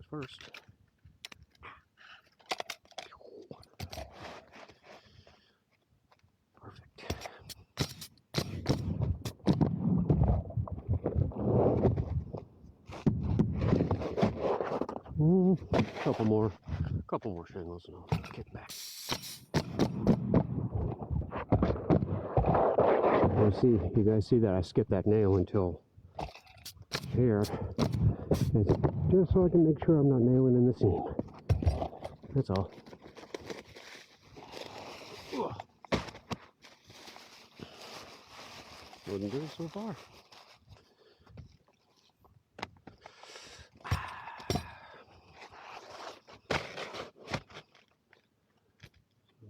first. Perfect. Couple more shingles and I'll kick back. You guys see that I skipped that nail until here. It's just so I can make sure I'm not nailing in the seam. That's all. Looking good so far.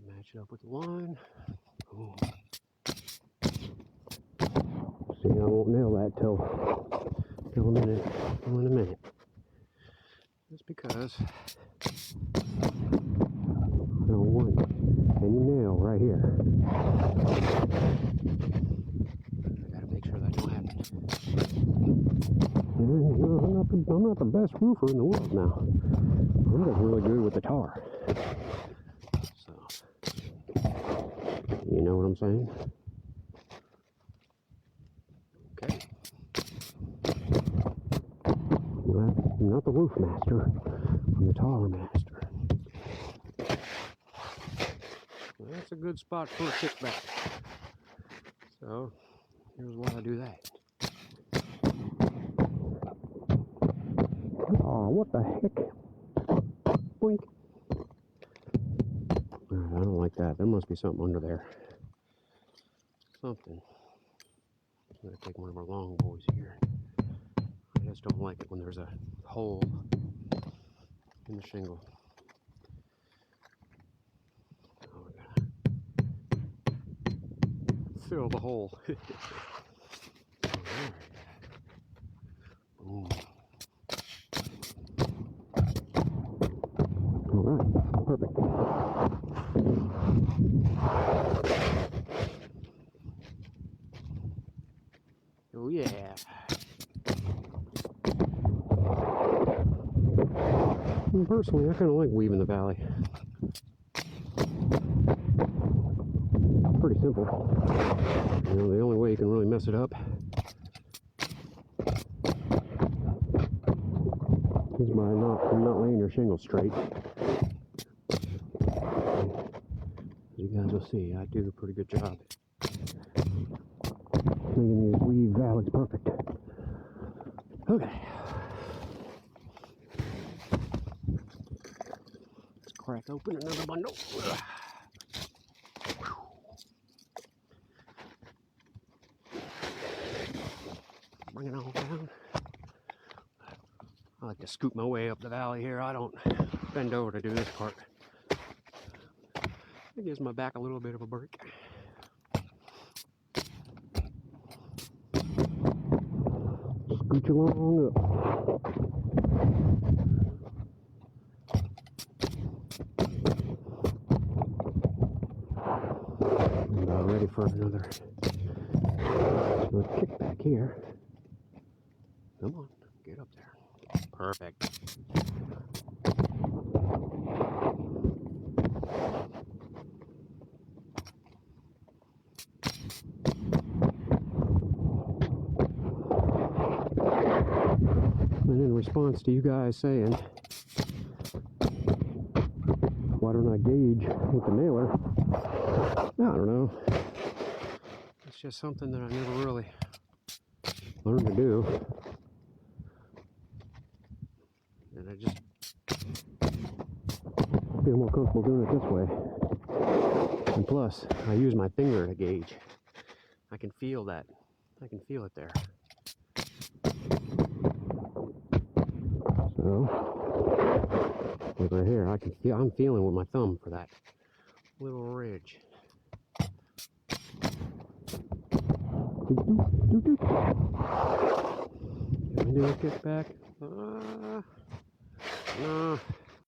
Match it up with the line. Boom. See, I won't nail that till in a minute. Just because I don't want any nail right here. I gotta make sure that don't happen. And, you know, I'm not the best roofer in the world now. I'm just really good with the tar. So, you know what I'm saying? Okay. I'm not the roof master. I'm the tar master. Well, that's a good spot for a kickback. So, here's why I do that. Oh, what the heck? Boink. Alright, I don't like that. There must be something under there. Something. I'm going to take one of our long boys here. I just don't like it when there's a hole in the shingle. So we're going to fill the hole. Boom. Alright, perfect. Oh yeah. And personally, I kind of like weaving the valley. It's pretty simple. You know, the only way you can really mess it up is by not laying your shingle straight. As you guys will see, I do a pretty good job making these weave valleys perfect. Okay. Let's crack open another bundle. Bring it on down. I like to scoop my way up the valley here. I don't bend over to do this part. It gives my back a little bit of a break. Scooch along up. I'm about ready for another kick back here. Come on, get up there. Perfect. And in response to you guys saying, why don't I gauge with the nailer? I don't know. It's just something that I never really learned to do. And I just feel more comfortable doing it this way. And plus, I use my finger to gauge. I can feel that. I can feel it there. So, like right here, I'm feeling with my thumb for that little ridge. Can I do a kickback? No.